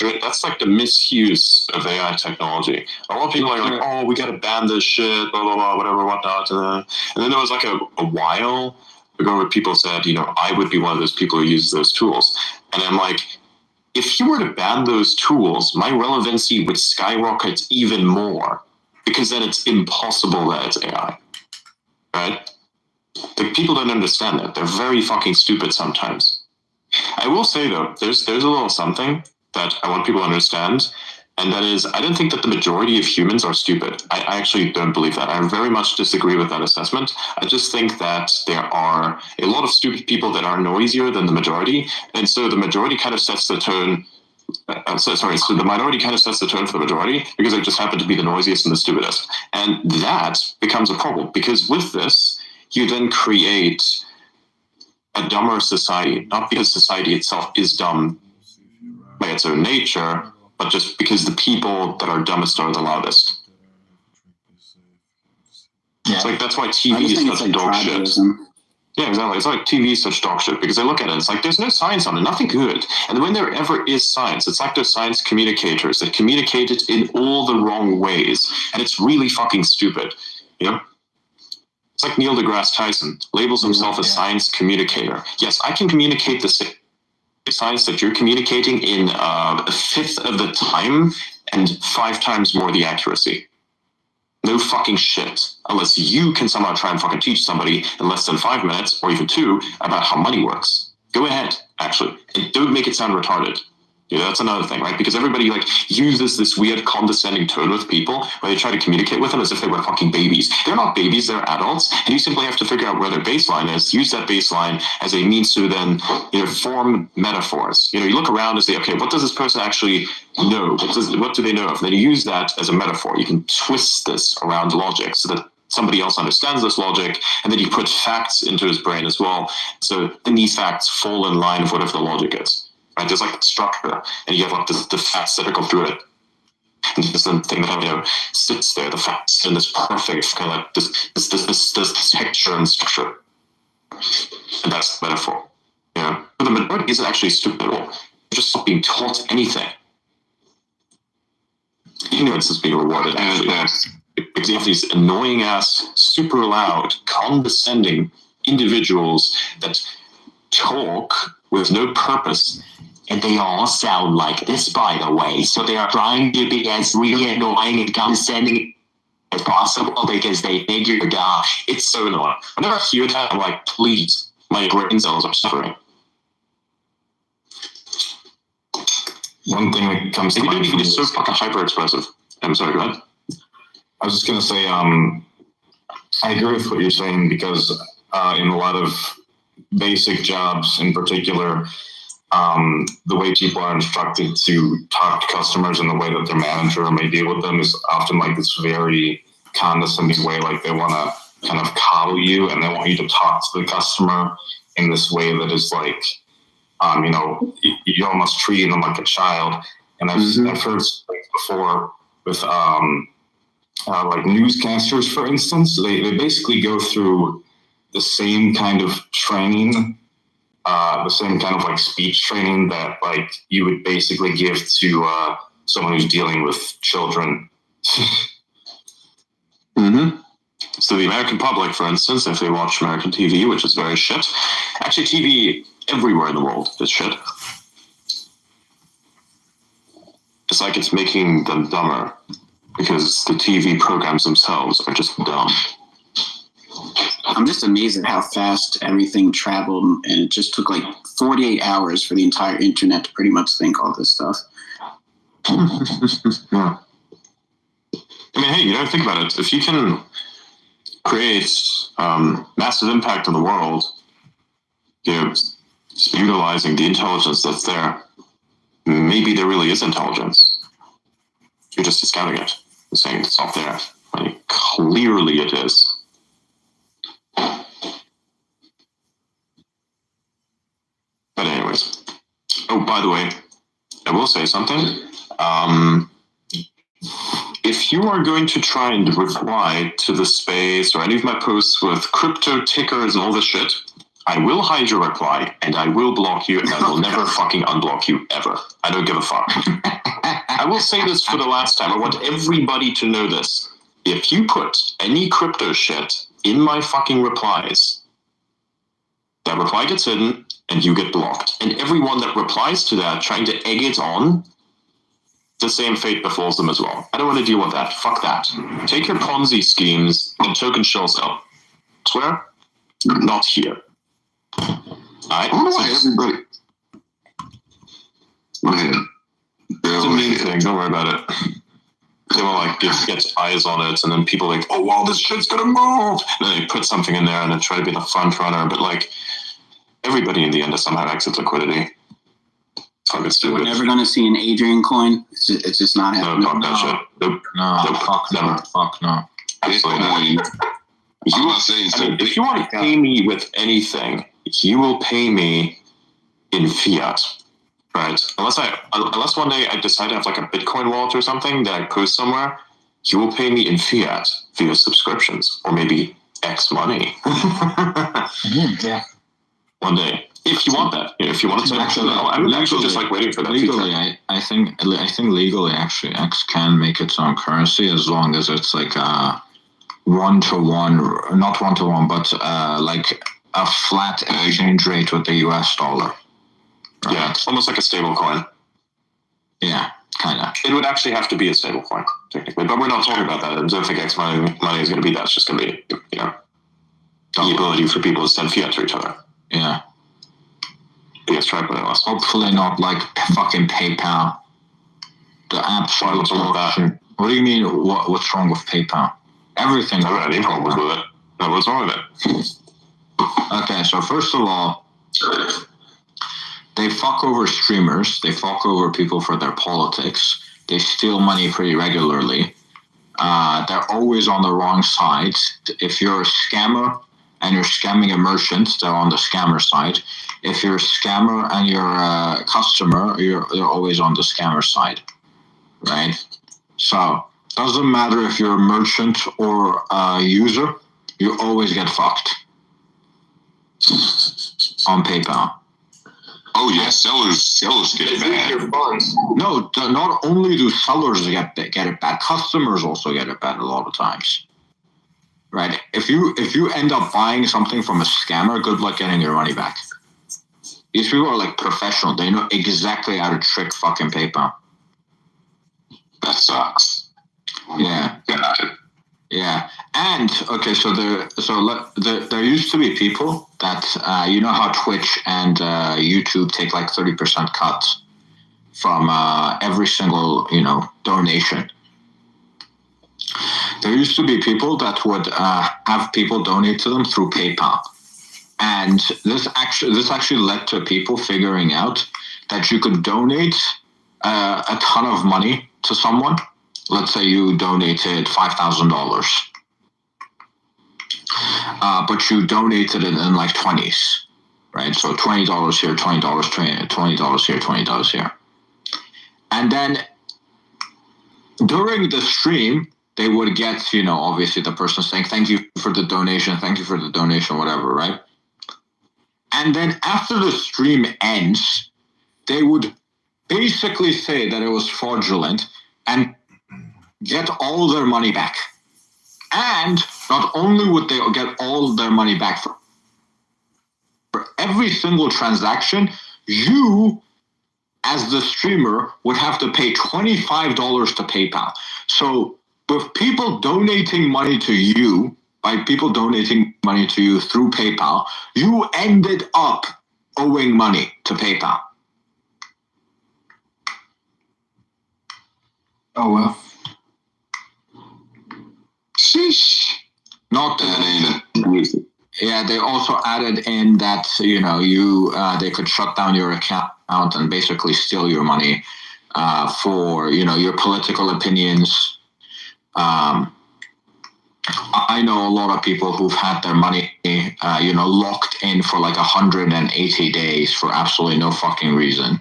That's like the misuse of AI technology. A lot of people are like, oh, we got to ban this shit, blah, blah, blah, whatever, whatnot. And then there was like a while ago where people said, I would be one of those people who uses those tools. And I'm like, if you were to ban those tools, my relevancy would skyrocket even more, because then it's impossible that it's AI, right? Like, people don't understand that. They're very fucking stupid sometimes. I will say, though, there's a little something that I want people to understand, and that is, I don't think that the majority of humans are stupid. I actually don't believe that. I very much disagree with that assessment. I just think that there are a lot of stupid people that are noisier than the majority, and so the majority kind of sets the tone. So the minority kind of sets the tone for the majority because they just happen to be the noisiest and the stupidest. And that becomes a problem, because with this, you then create a dumber society, not because society itself is dumb by its own nature, but just because the people that are dumbest are the loudest. Yeah. It's like, that's why TV is such dog shit. Yeah, exactly. It's like TV is such dog shit, because they look at it, it's like, there's no science on it, nothing good. And when there ever is science, it's like those science communicators that communicate it in all the wrong ways. And it's really fucking stupid, It's like Neil deGrasse Tyson labels himself a science communicator. Yes, I can communicate the same science that you're communicating in a fifth of the time and 5 times more the accuracy. No fucking shit. Unless you can somehow try and fucking teach somebody in less than 5 minutes, or even 2, about how money works. Go ahead, actually. And don't make it sound retarded. That's another thing, right? Because everybody uses this weird condescending tone with people where they try to communicate with them as if they were fucking babies. They're not babies, they're adults, and you simply have to figure out where their baseline is, use that baseline as a means to then form metaphors. You look around and say, okay, what does this person actually know? What do they know of? And then you use that as a metaphor. You can twist this around logic so that somebody else understands this logic, and then you put facts into his brain as well. So then these facts fall in line with whatever the logic is. Right? There's like a structure, and you have the facts that go through it. And this thing that sits there, the facts in this perfect kind of this texture and structure. And that's the metaphor. But the majority isn't actually stupid at all. They're just not being taught anything. Ignorance is being rewarded, actually. Because you have these annoying ass, super loud, condescending individuals that talk with no purpose. And they all sound like this, by the way. So they are trying to be as really annoying and condescending as possible because they figured it's so annoying. Whenever I hear that, I'm like, please, my brain cells are suffering. One thing that comes to mind is so fucking hyper expressive. I'm sorry, go ahead. I was just going to say, I agree with what you're saying, because in a lot of basic jobs in particular, the way people are instructed to talk to customers and the way that their manager may deal with them is often like this very condescending way. Like, they want to kind of coddle you, and they want you to talk to the customer in this way that is like, you're almost treating them like a child. And I've heard things before with like newscasters, for instance. They basically go through the same kind of training, the same kind of like speech training that like you would basically give to someone who's dealing with children. So the American public, for instance, if they watch American TV, which is very shit. Actually, TV everywhere in the world is shit. It's like it's making them dumber, because the TV programs themselves are just dumb. I'm just amazed at how fast everything traveled, and it just took like 48 hours for the entire internet to pretty much think all this stuff. Yeah. I mean, hey, think about it. If you can create massive impact on the world, utilizing the intelligence that's there, maybe there really is intelligence. You're just discounting it. You're saying it's not there. I mean, clearly it is. But anyways. Oh, by the way, I will say something. If you are going to try and reply to the space or any of my posts with crypto tickers and all this shit, I will hide your reply, and I will block you, and I will never fucking unblock you, ever. I don't give a fuck. I will say this for the last time. I want everybody to know this. If you put any crypto shit in my fucking replies, that reply gets hidden, and you get blocked. And everyone that replies to that, trying to egg it on, the same fate befalls them as well. I don't want to deal with that. Fuck that. Take your Ponzi schemes and token shells out. Swear? Not here. I don't know why everybody. Go ahead. It's a mean thing. Don't worry about it. They will like get eyes on it, and then people like, oh wow, this shit's gonna move. And then they put something in there and then try to be the front runner. But like, everybody in the end is somehow exit liquidity. It's fucking stupid. We're never gonna see an Adrian coin. It's just not happening. No, fuck that shit. Nope. No, Nope. fuck no, Never. fuck no. Absolutely not. I'm not saying I mean, if you want to pay me with anything, you will pay me in fiat, right? Unless one day I decide to have like a Bitcoin wallet or something that I post somewhere, you will pay me in fiat via subscriptions or maybe X money. Yeah. One day, if you want that, if you want to, I'm actually just like waiting for that. Legally, I think legally actually X can make its own currency as long as it's like a 1-to-1, not 1-to-1, but like a flat exchange rate with the US dollar. Right? Yeah, it's almost like a stable coin. Yeah, kind of. It would actually have to be a stable coin, technically, but we're not talking about that. I don't think X money is going to be that. It's just going to be, the ability for people to send fiat to each other. Yeah. Yes, try put it last. Hopefully not like fucking PayPal. The absolute What's wrong with that? option. What do you mean? What's wrong with PayPal? Everything. I don't have any problems with it. No, what's wrong with it? Okay, so first of all, they fuck over streamers. They fuck over people for their politics. They steal money pretty regularly. They're always on the wrong side. If you're a scammer and you're scamming a merchant, they're on the scammer side. If you're a scammer and you're a customer, they're always on the scammer side, right? So doesn't matter if you're a merchant or a user, you always get fucked on PayPal. oh yeah, sellers get bad. No, not only do sellers get it bad, customers also get it bad a lot of times. Right? If you end up buying something from a scammer, good luck getting your money back. These people are like professional. They know exactly how to trick fucking PayPal. That sucks. Yeah. God. Yeah. And okay, so there used to be people that you know how Twitch and YouTube take like 30% cuts from every single donation. There used to be people that would have people donate to them through PayPal, and this actually led to people figuring out that you could donate a ton of money to someone. Let's say you donated $5,000, but you donated it in like 20s, right? So $20 here, $20, $20 here, $20 here, and then during the stream, they would get, obviously the person saying, thank you for the donation, whatever, right? And then after the stream ends, they would basically say that it was fraudulent and get all their money back. And not only would they get all their money back for every single transaction, you, as the streamer, would have to pay $25 to PayPal. So with people donating money to you, by people donating money to you through PayPal, you ended up owing money to PayPal. Oh well. Sheesh. Not That ain't it. Yeah, they also added in that they could shut down your account and basically steal your money for your political opinions. I know a lot of people who've had their money locked in for like 180 days for absolutely no fucking reason.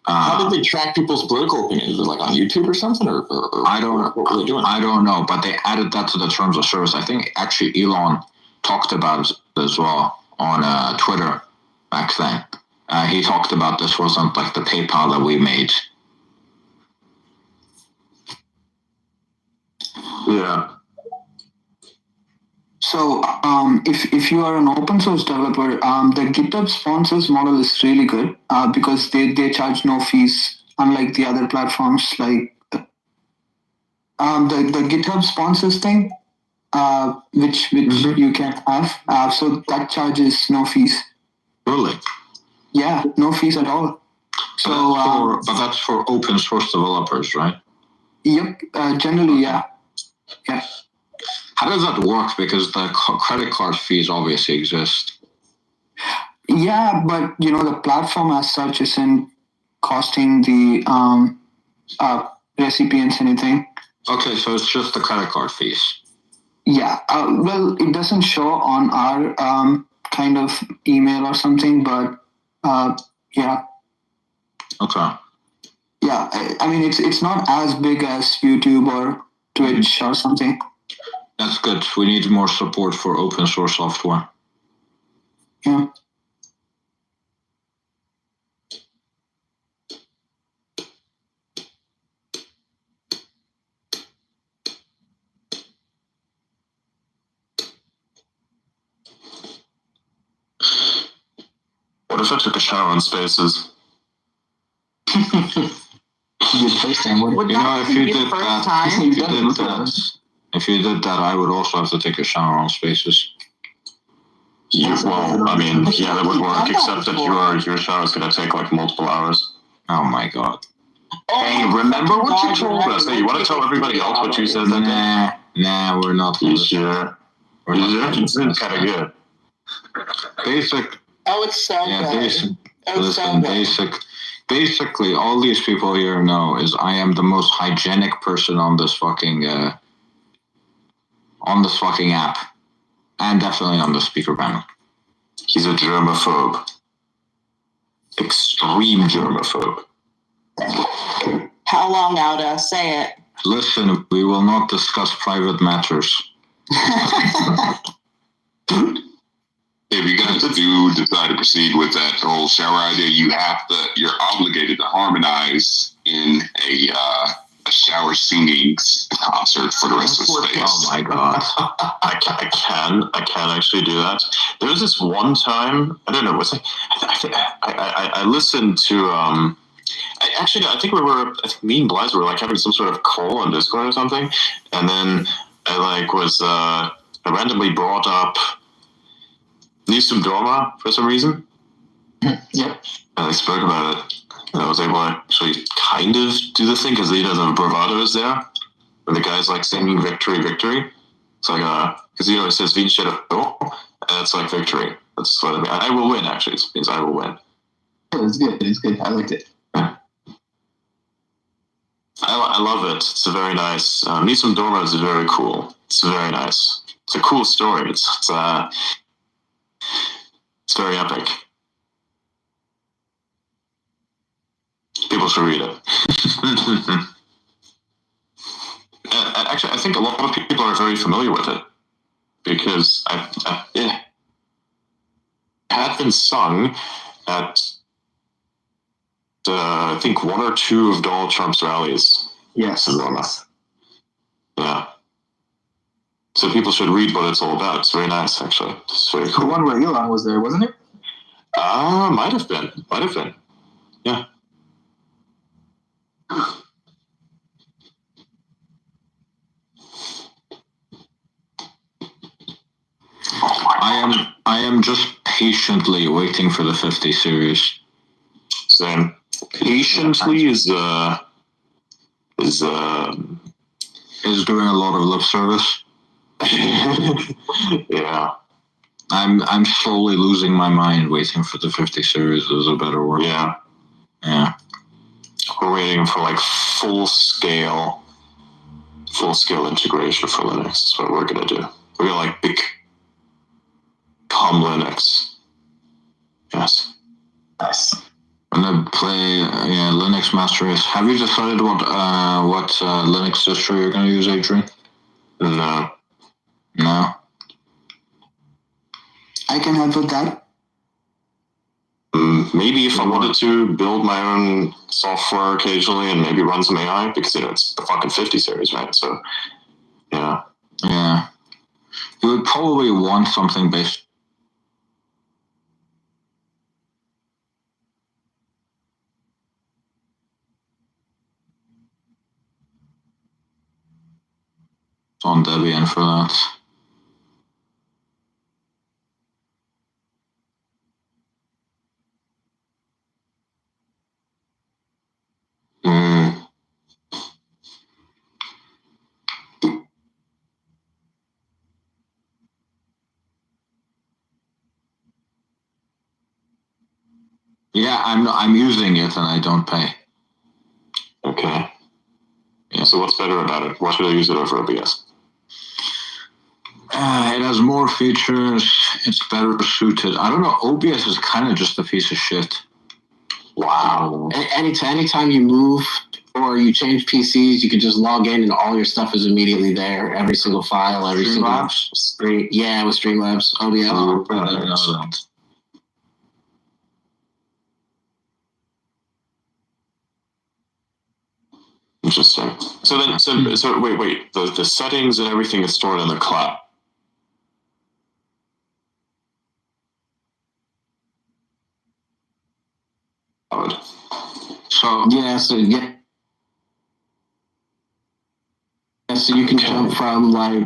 How did they track people's political opinions? Was it like on YouTube or something, or I don't know. What were they doing? I don't know, but they added that to the terms of service. I think actually Elon talked about it as well on Twitter back then. He talked about this wasn't like the PayPal that we made. Yeah. So, if you are an open source developer, the GitHub sponsors model is really good because they charge no fees, unlike the other platforms like the GitHub sponsors thing, which you can have. So that charges no fees. Really? Yeah, no fees at all. So, but that's for open source developers, right? Yep. Generally, yeah. Yeah. How does that work? Because the credit card fees obviously exist. Yeah, but the platform as such isn't costing the recipients anything. Okay, so it's just the credit card fees. Yeah. Well, it doesn't show on our kind of email or something, but yeah. Okay. Yeah, I mean it's not as big as YouTube or Twitch or something. That's good. We need more support for open source software. Yeah. What if I took a shower in Spaces? If you did that, I would also have to take a shower on Spaces. Well, I mean, yeah, that would work, except that your shower is going to take like multiple hours. Oh my god. Hey, remember what you told us? Hey, you want to tell everybody else what you said that day? Nah, we're not. You sure? We're not. It's kind of good. Basic. Oh, it's so good. Basically, all these people here know is I am the most hygienic person on this fucking app, and definitely on the speaker panel. He's a germaphobe. Extreme germaphobe. How long, Alda? Say it. Listen, we will not discuss private matters. If you guys do decide to proceed with that whole shower idea, you're obligated to harmonize in a shower singing concert for the rest of the space. Oh my god. I can actually do that. There was this one time, I don't know, I listened to, I think me and Blaze were like having some sort of call on Discord or something, and then I randomly brought up Nisum Dorma for some reason. Yep. And I spoke about it. And I was able to actually kind of do the thing because the bravado is there. And the guy's like singing victory, victory. It's like, because it says Vincere, and it's like victory. That's what I mean. I will win, actually. It means I will win. Oh, it's good. It's good. I liked it. I love it. It's a very nice. Nisum Dorma is very cool. It's very nice. It's a cool story. It's very epic. People should read it. And actually, I think a lot of people are very familiar with it because it had been sung at I think one or two of Donald Trump's rallies. Yes. In Roma. Yeah. So people should read what it's all about. It's very nice, actually. It's very cool. The one where Elon was there, wasn't it? Might have been. Yeah. I am just patiently waiting for the 50 series. Same. Patiently is doing a lot of lip service. Yeah. I'm slowly losing my mind waiting for the 50 series is a better word. Yeah. Yeah. We're waiting for like full scale integration for Linux. That's what we're gonna do. We're gonna become Linux. Yes. Nice. I'm gonna play Linux Master Race. Have you decided what Linux distro you're gonna use, Adrian? No. No. I can help with that. Maybe if I wanted to build my own software occasionally and maybe run some AI, because it's the fucking 50 series, right? So, yeah. Yeah. You would probably want something based. On Debian for that. Mm. Yeah, I'm using it and I don't pay. Okay. Yeah. So what's better about it? Why should I use it over OBS? It has more features. It's better suited. I don't know. OBS is kind of just a piece of shit. Wow. Anytime you move or you change PCs, you can just log in and all your stuff is immediately there. Every single file, every single screen. Yeah, with Streamlabs, OBS. Oh, I didn't know that. Interesting. So then, so wait. The settings and everything is stored in the cloud. So So you can jump from like.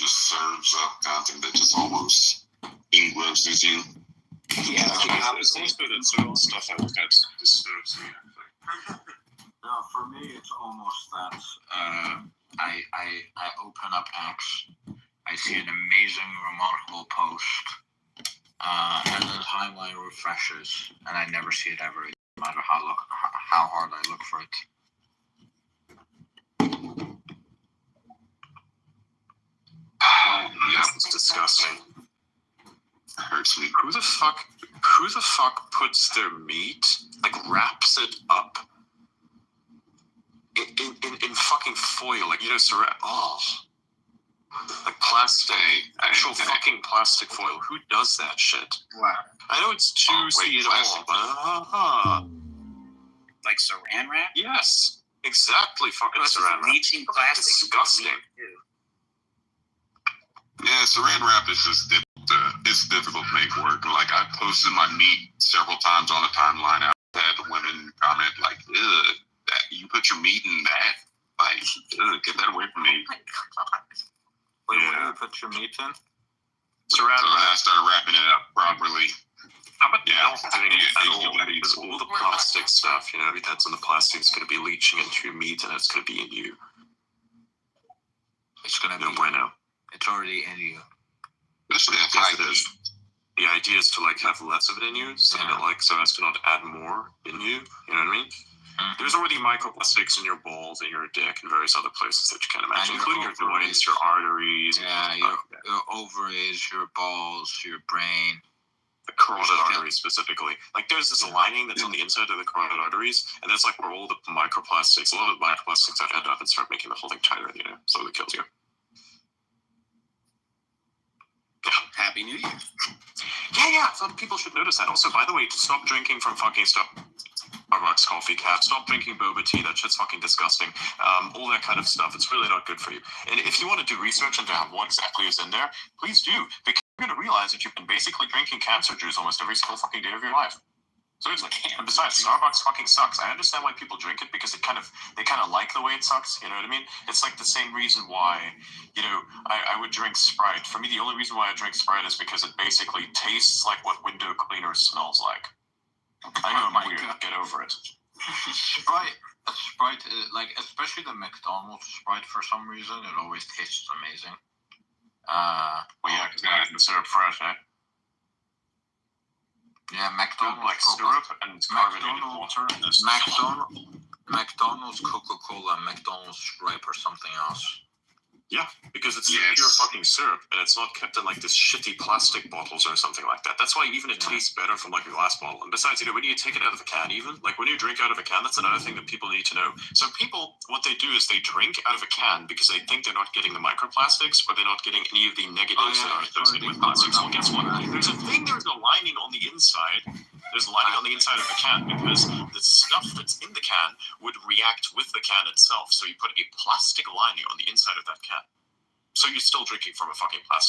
just serves up content that just almost engrosses you. Yeah, it's also that certain stuff I look at disturbs me. No, for me, it's almost that I open up X, I see an amazing, remarkable post, and the timeline refreshes, and I never see it ever, no matter how hard I look for it. Yeah, it's disgusting. It hurts me. Who the fuck puts their meat, like wraps it up in fucking foil, like, you know, like plastic, actual fucking plastic foil. Who does that shit? Wow. I know it's juicy and all, but Like saran wrap? yes, exactly, fucking saran wrap. Leaching plastic. Disgusting. Yeah, saran wrap is just it's difficult to make work. Like, I posted my meat several times on the timeline. I've had women comment like, "Ugh, that you put your meat in that? Like, ugh, get that away from me." Wait, what do you put your meat in? Saran So wrap. I started wrapping it up properly. How about Yeah, because all the plastic stuff, you know, that's in the plastic is going to be leaching into your meat, and it's going to be in you. It's gonna be. No bueno. It's already in you. Especially Yes, it is. The idea is to like have less of it in you, so as to not add more in you. You know what I mean? Mm-hmm. There's already microplastics in your balls and your dick and various other places that you can't imagine, And including your joints, your arteries. Yeah, your ovaries, your balls, your brain. The carotid arteries specifically. Like, there's this lining that's on the inside of the carotid arteries, and that's like where all the microplastics, a lot of the microplastics that end up and start making the whole thing tighter, you know, slowly kills you. Happy New Year. Yeah, I thought people should notice that. Also, by the way, stop drinking from fucking Starbucks coffee cat. Stop drinking boba tea. That shit's fucking disgusting. All that kind of stuff. It's really not good for you. And if you want to do research into what exactly is in there, please do. Because you're going to realize that you've been basically drinking cancer juice almost every single fucking day of your life. Seriously. And besides, Starbucks fucking sucks. I understand why people drink it, because they kind of like the way it sucks. You know what I mean? It's like the same reason why, you know, I would drink Sprite. For me, the only reason why I drink Sprite is because it basically tastes like what window cleaner smells like. I know I'm weird. Get over it. Sprite, like, especially the McDonald's Sprite, for some reason, it always tastes amazing. Well, yeah, because I can syrup fresh, eh? Yeah, McDonald's like syrup and carbonated water. McDonald's Coca-Cola, McDonald's Sprite, or something else. Yeah, because it's pure fucking syrup, and it's not kept in like this shitty plastic bottles or something like that. That's why even it tastes better from like a glass bottle. And besides, you know, when you take it out of a can, even like when you drink out of a can, that's another thing that people need to know. So people, what they do is they drink out of a can because they think they're not getting the microplastics, or they're not getting any of the negatives that are associated with plastics. Well, guess what? There's a lining on the inside. There's a lining on the inside of the can because the stuff that's in the can would react with the can itself. So you put a plastic lining on the inside of that can. So you're still drinking from a fucking plastic